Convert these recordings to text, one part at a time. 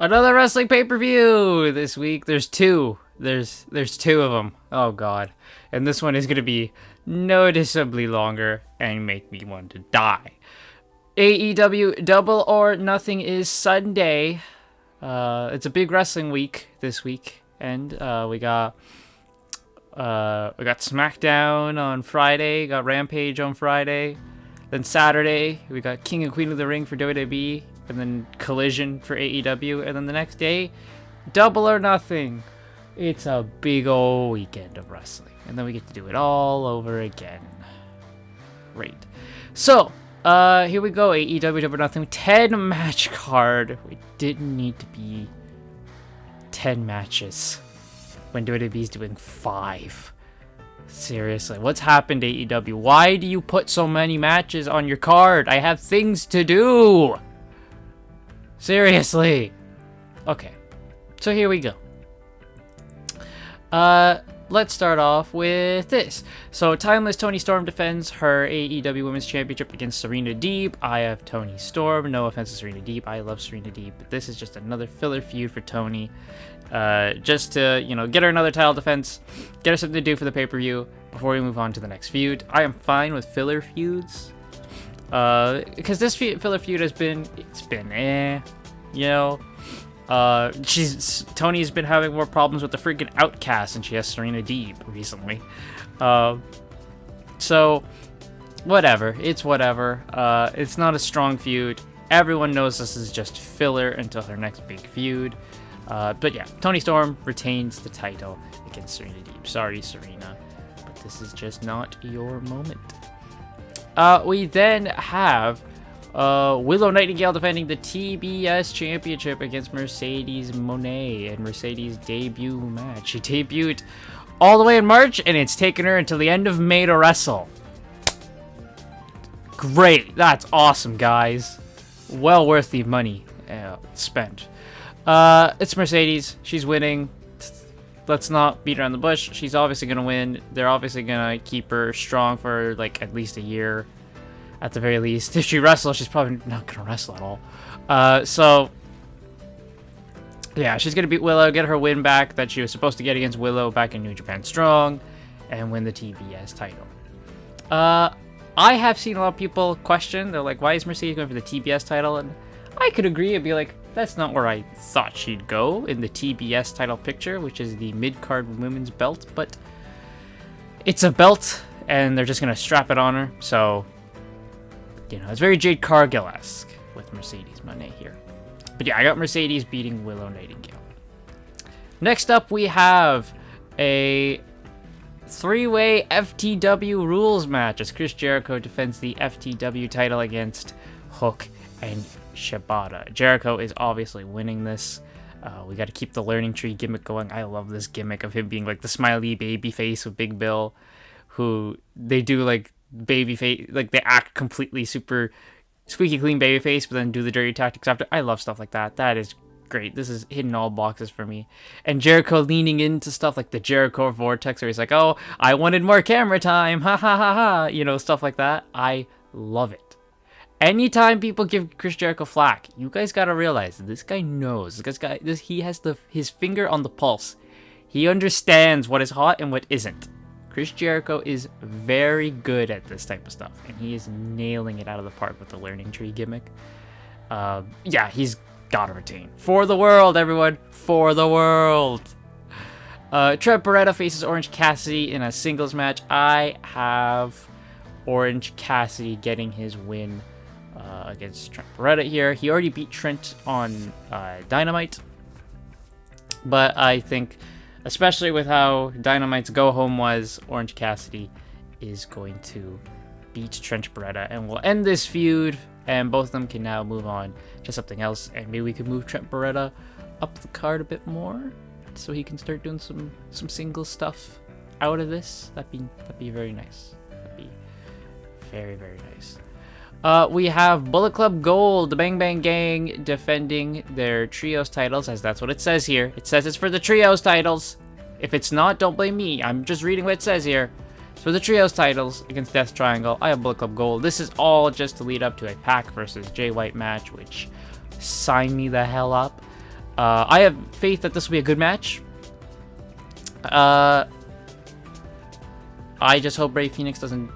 Another wrestling pay-per-view this week. There's two. There's two of them. Oh god. And this one is going to be noticeably longer and make me want to die. AEW Double or Nothing is Sunday. It's a big wrestling week this week, and we got SmackDown on Friday, got Rampage on Friday, then Saturday we got King and Queen of the Ring for WWE, and then Collision for AEW, and then the next day, Double or Nothing. It's a big old weekend of wrestling, and then we get to do it all over again. Great. So, here we go. AEW Double or Nothing 10 match card. We didn't need to be 10 matches when WWE's doing 5. Seriously, what's happened to AEW? Why do you put so many matches on your card? I have things to do. Seriously. Okay, so here we go. Let's start off with this. So, Timeless Toni Storm defends her AEW Women's Championship against Serena Deeb. I have Toni Storm. No offense to Serena Deeb. I love Serena Deeb, but this is just another filler feud for Toni. Just to, get her another title defense, get her something to do for the pay-per-view before we move on to the next feud. I am fine with filler feuds. Because this filler feud has been, Toni's been having more problems with the freaking Outcast than she has Serena Deeb recently. So, whatever. It's whatever. It's not a strong feud. Everyone knows this is just filler until her next big feud. But yeah, Toni Storm retains the title against Serena Deeb. Sorry, Serena, but this is just not your moment. We then have Willow Nightingale defending the TBS Championship against Mercedes Moné in Mercedes' debut match. She debuted all the way in March, and it's taken her until the end of May to wrestle. Great. That's awesome, guys. Well worth the money spent. It's Mercedes. She's winning. Let's not beat around the bush. She's obviously going to win. They're obviously going to keep her strong for, at least a year. At the very least. If she wrestles, she's probably not going to wrestle at all. So, yeah, she's going to beat Willow, get her win back that she was supposed to get against Willow back in New Japan Strong, and win the TBS title. I have seen a lot of people question, they're like, why is Mercedes going for the TBS title? And I could agree. I'd be like, that's not where I thought she'd go in the TBS title picture, which is the mid-card women's belt, but it's a belt, and they're just going to strap it on her, so... it's very Jade Cargill-esque with Mercedes Moné here. But yeah, I got Mercedes beating Willow Nightingale. Next up, we have a 3-way FTW rules match as Chris Jericho defends the FTW title against Hook and Shibata. Jericho is obviously winning this. We got to keep the learning tree gimmick going. I love this gimmick of him being like the smiley baby face with Big Bill, who they do baby face, they act completely super squeaky clean baby face, but then do the dirty tactics after. I love stuff like that. That is great. This is hitting all boxes for me. And Jericho leaning into stuff like the Jericho Vortex, where he's like, oh, I wanted more camera time, ha ha ha ha, stuff like that. I love it. Anytime people give Chris Jericho flack, you guys gotta realize this guy knows. He has his finger on the pulse. He understands what is hot and what isn't. Chris Jericho is very good at this type of stuff, and he is nailing it out of the park with the learning tree gimmick. Yeah, he's gotta retain. For the world, everyone! For the world! Trent Berreta faces Orange Cassidy in a singles match. I have Orange Cassidy getting his win against Trent Berreta here. He already beat Trent on Dynamite, but I think... especially with how Dynamite's go-home was, Orange Cassidy is going to beat Trent Berreta, and we'll end this feud, and both of them can now move on to something else, and maybe we could move Trent Berreta up the card a bit more, so he can start doing some single stuff out of this. That'd be very nice. That'd be very, very nice. We have Bullet Club Gold, the Bang Bang Gang, defending their trios titles, as that's what it says here. It says it's for the trios titles. If it's not, don't blame me. I'm just reading what it says here. It's for the trios titles against Death Triangle. I have Bullet Club Gold. This is all just to lead up to a Pac versus Jay White match, which sign me the hell up. I have faith that this will be a good match. I just hope Rey Fenix doesn't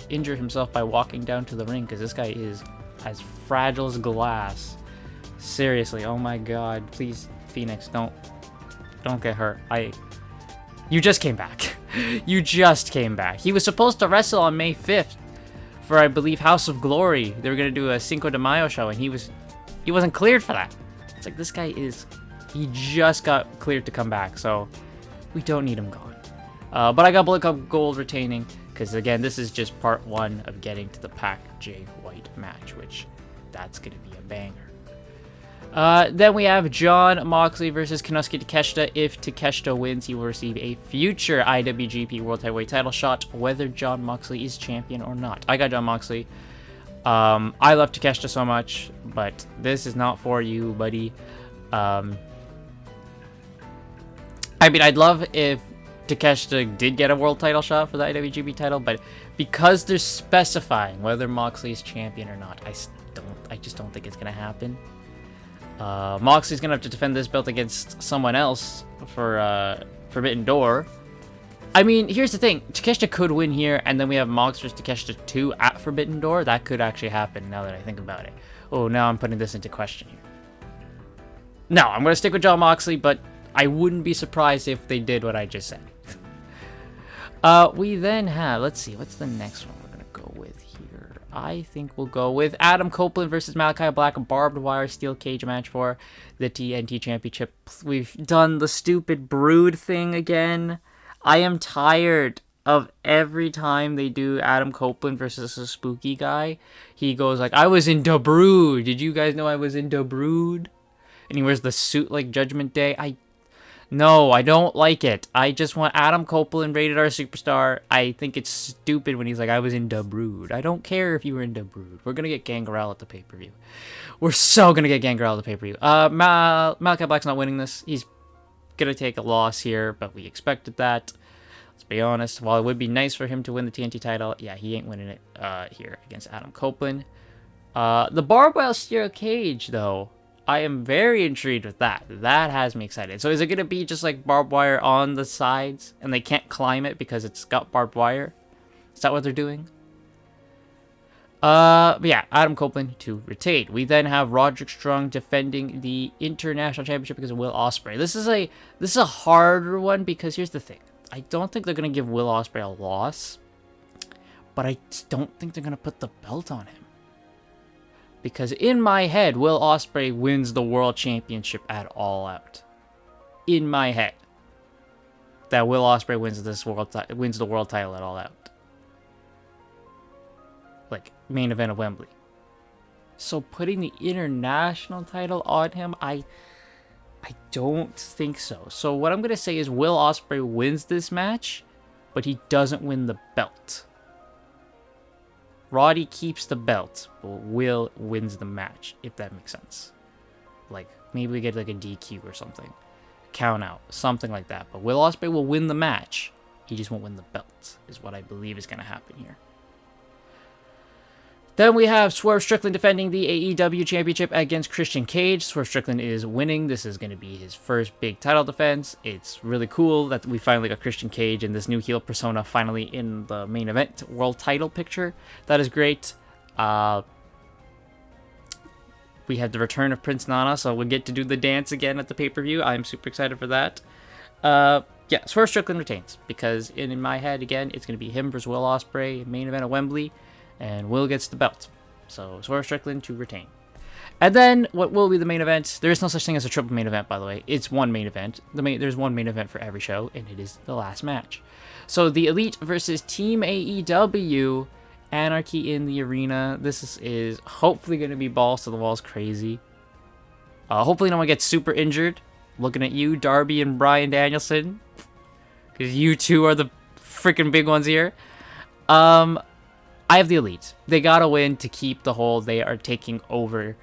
injure himself by walking down to the ring, because this guy is as fragile as glass. Seriously, oh my god, please, Phoenix, don't get hurt. You just came back. You just came back. He was supposed to wrestle on May 5th for, I believe, House of Glory. They were gonna do a Cinco de Mayo show, and he wasn't cleared for that. It's like, this guy he just got cleared to come back, so we don't need him gone. But I got Bullet Club Gold retaining, because again, this is just part 1 of getting to the Pac Jay White match, which that's gonna be a banger. Then we have Jon Moxley versus Konosuke Takeshita. If Takeshita wins, he will receive a future IWGP World Heavyweight title shot, whether Jon Moxley is champion or not. I got Jon Moxley. I love Takeshita so much, but this is not for you, buddy. I mean, I'd love if Takeshita did get a world title shot for the IWGP title, but because they're specifying whether Moxley is champion or not, I just don't think it's gonna happen. Moxley's gonna have to defend this belt against someone else for Forbidden Door. I mean, here's the thing. Takeshita could win here, and then we have Mox versus Takeshita 2 at Forbidden Door. That could actually happen, now that I think about it. Oh, now I'm putting this into question here. No, I'm going to stick with Jon Moxley, but I wouldn't be surprised if they did what I just said. We then have, let's see, what's the next one we're going to go with here? I think we'll go with Adam Copeland versus Malakai Black, a barbed wire steel cage match for the TNT Championship. We've done the stupid Brood thing again. I am tired of every time they do Adam Copeland versus a spooky guy. He goes like, I was in Da Brood. Did you guys know I was in Da Brood? And he wears the suit like Judgment Day. No, I don't like it. I just want Adam Copeland, rated R superstar. I think it's stupid when he's like, I was in Da Brood. I don't care if you were in Da Brood. We're going to get Gangrel at the pay-per-view. We're so going to get Gangrel at the pay-per-view. Malakai Black's not winning this. He's going to take a loss here, but we expected that. Let's be honest. While it would be nice for him to win the TNT title, yeah, he ain't winning it here against Adam Copeland. The barbed wire steel cage, though, I am very intrigued with that. That has me excited. So is it going to be just like barbed wire on the sides and they can't climb it because it's got barbed wire? Is that what they're doing? But yeah, Adam Copeland to retain. We then have Roderick Strong defending the International Championship because of Will Ospreay. This is a harder one because here's the thing. I don't think they're going to give Will Ospreay a loss, but I don't think they're going to put the belt on him. Because in my head, Will Ospreay wins the World Championship at All Out. In my head. That Will Ospreay wins the world title at All Out. Like, main event of Wembley. So putting the international title on him, I don't think so. So what I'm going to say is Will Ospreay wins this match, but he doesn't win the belt. Roddy keeps the belt, but Will wins the match, if that makes sense. Like, maybe we get like a DQ or something. Count out, something like that. But Will Ospreay will win the match. He just won't win the belt, is what I believe is going to happen here. Then we have Swerve Strickland defending the AEW Championship against Christian Cage. Swerve Strickland is winning. This is going to be his first big title defense. It's really cool that we finally got Christian Cage and this new heel persona finally in the main event world title picture. That is great. We have the return of Prince Nana, so we'll get to do the dance again at the pay-per-view. I'm super excited for that. Yeah, Swerve Strickland retains because in my head, again, it's going to be him versus Will Ospreay, main event at Wembley. And Will gets the belt. So Swerve Strickland to retain. And then what will be the main event? There is no such thing as a triple main event, by the way. It's one main event. There's one main event for every show, and it is the last match. So the Elite versus Team AEW, Anarchy in the Arena. This is hopefully going to be balls to the walls crazy. Hopefully no one gets super injured. Looking at you, Darby and Bryan Danielson. Because you two are the freaking big ones here. I have the Elite. They gotta win to keep the whole they are taking over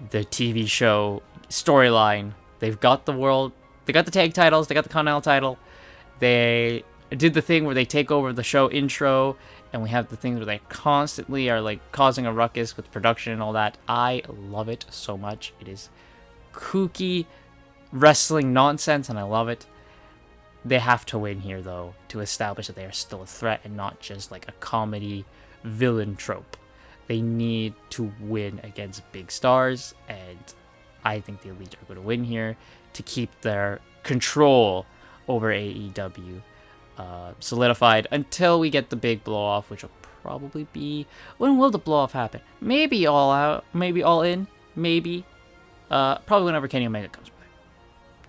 the TV show storyline. They've got the world, they got the tag titles, they got the Continental title. They did the thing where they take over the show intro, and we have the things where they constantly are like causing a ruckus with production and all that. I love it so much. It is kooky wrestling nonsense, and I love it. They have to win here, though, to establish that they are still a threat and not just like a comedy villain trope. They need to win against big stars, and I think the Elite are going to win here to keep their control over AEW solidified until we get the big blow-off, which will probably be... When will the blow-off happen? Maybe All Out, maybe All In, maybe. Probably whenever Kenny Omega comes back.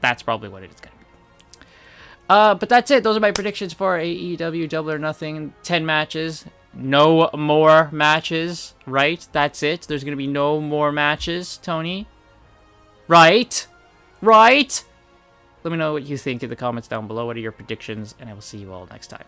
That's probably what it is going to be. But that's it. Those are my predictions for AEW Double or Nothing. 10 matches. No more matches, right? That's it. There's going to be no more matches, Tony. Right? Right? Let me know what you think in the comments down below. What are your predictions? And I will see you all next time.